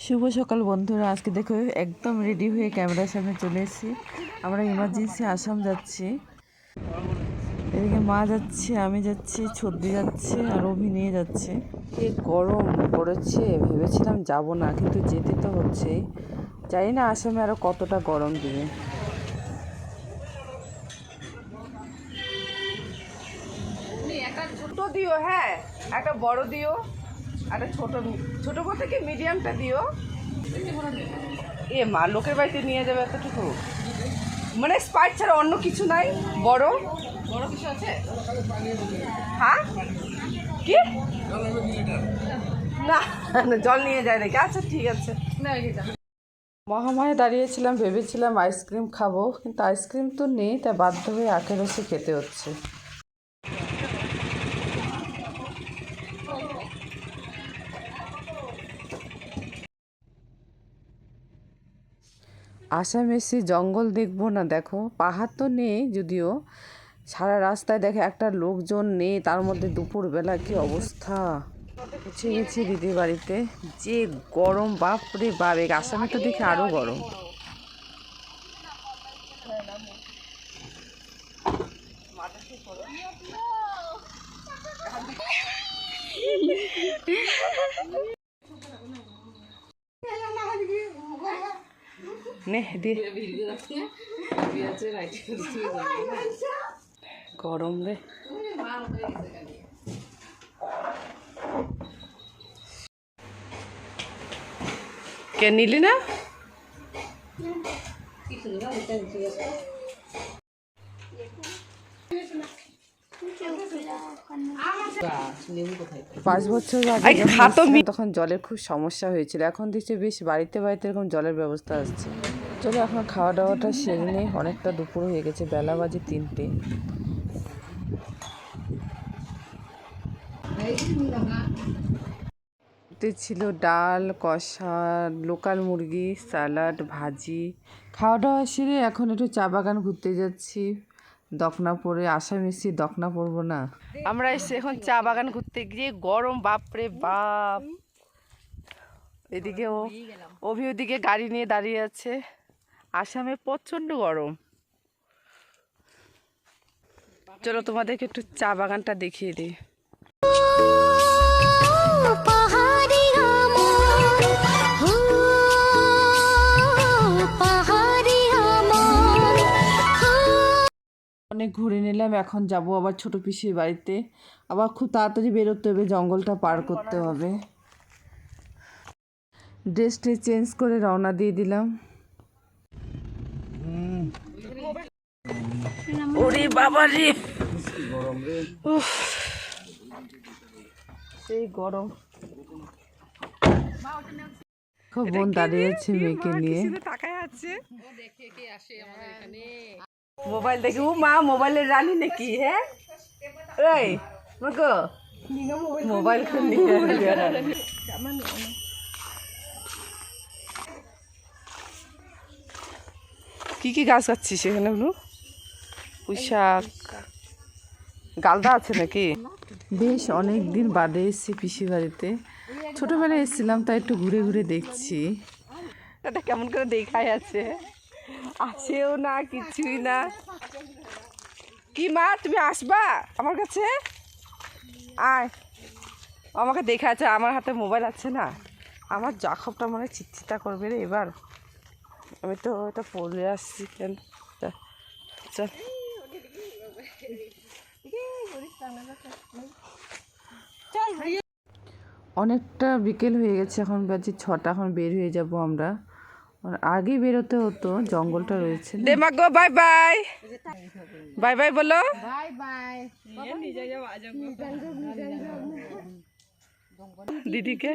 শুভ সকাল বন্ধুরা, আজকে দেখো একদম রেডি হয়ে ক্যামেরার সামনে চলে এসেছি। আমরা ইমার্জেন্সি আসাম যাচ্ছি। এদিকে মা যাচ্ছে, আমি যাচ্ছি, ছদ্দি যাচ্ছে আর অভি নিয়ে যাচ্ছে। কি গরম পড়েছে, ভেবেছিলাম যাব না, কিন্তু যেতে তো হচ্ছেই। জানি না আসামে আরও কতটা গরম দিবে। একটা ছোট দিও, হ্যাঁ একটা বড় দিও, একটা ছোট ছোট বলতে কি মিডিয়ামটা দিও। এ মা, লোকের বাড়িতে নিয়ে যাবে এতটুকু, মানে স্পাইট ছাড়া অন্য কিছু নাই। বড় বড় কিছু আছে? হ্যাঁ কি না, জল নিয়ে যায় নাকি? আচ্ছা ঠিক আছে। মহামায়ে দাঁড়িয়েছিলাম, ভেবেছিলাম আইসক্রিম খাবো, কিন্তু আইসক্রিম তো নেই, তাই বাধ্য হয়ে আখের রসে খেতে হচ্ছে। আসামে এসে জঙ্গল দেখবো না? দেখো পাহাড় তো নেই যদিও, সারা রাস্তায় দেখে একটা লোকজন নেই, তার মধ্যে দুপুরবেলা কি অবস্থা। পৌঁছে গেছি দিদির বাড়িতে। যে গরম, বাপরে বাপ! আসামে তো দেখে আরও গরম। নে গরম রে। কে নিলি না? পাঁচ বছর আগে তখন জলের খুব সমস্যা হয়েছিল, এখন দেখছি বেশ বাড়িতে বাড়িতে এরকম জলের ব্যবস্থা আসছে। চলো এখন খাওয়া দাওয়াটা সেরে নেই, অনেকটা দুপুর হয়ে গেছে, বেলা বাজে 3টে। ছিল ডাল, কষা, লোকাল মুরগি, স্যালাড, ভাজি। খাওয়া দাওয়া সেরে এখন একটু চা বাগান ঘুরতে যাচ্ছি। দখনা পরে, আসাম এসেছি, দখনা পরবো না? আমরা এসে এখন চা বাগান ঘুরতে গিয়ে গরম, বাপরে বাপ। এদিকে অভি ওদিকে গাড়ি নিয়ে দাঁড়িয়ে আছে। আসামে প্রচণ্ড গরম। চলো তোমাদেরকে একটু চা বাগানটা দেখিয়ে দিই। অনেক ঘুরে নিলাম, এখন যাব আবার ছোট পিসির বাড়িতে। আবার খুব তাড়াতাড়ি বেরোতে হবে, জঙ্গলটা পার করতে হবে। ড্রেসটা চেঞ্জ করে রওনা দিয়ে দিলাম। ওরে বাবা রে, সেই গরম। খুব বোন দাঁড়িয়ে আছে মেয়েকে নিয়ে। মোবাইল দেখি, ও মা মোবাইলের রানী নাকি? হ্যাঁ এই মগো, মোবাইল কি কি গাছ খাচ্ছিস এখানে? পুঁইশাক, গালদা আছে নাকি? বেশ অনেক দিন বাদে এসেছি পিসি বাড়িতে। ছোটবেলায় এসেছিলাম, তাই একটু ঘুরে ঘুরে দেখছি। এটা কেমন করে দেখাই আছে, আসেও না, কিছুই না। কি মা, তুমি আসবা আমার কাছে? আয়, আমাকে দেখা আছে, আমার হাতে মোবাইল আছে না। আমার জাখবটা মনে হয় চিৎচিতা করবে রে এবার। আমি তো এটা পড়ে আসছি কেন। চল অনেকটা বিকেল হয়ে গেছে, এখন বাজে 6টা। এখন বের হয়ে যাব আমরা। আগে বেরোতে হতো, জঙ্গলটা রয়েছে। দে মা গো, বাই বাই। বাই বাই বলো। বাই বাই দিদিকে।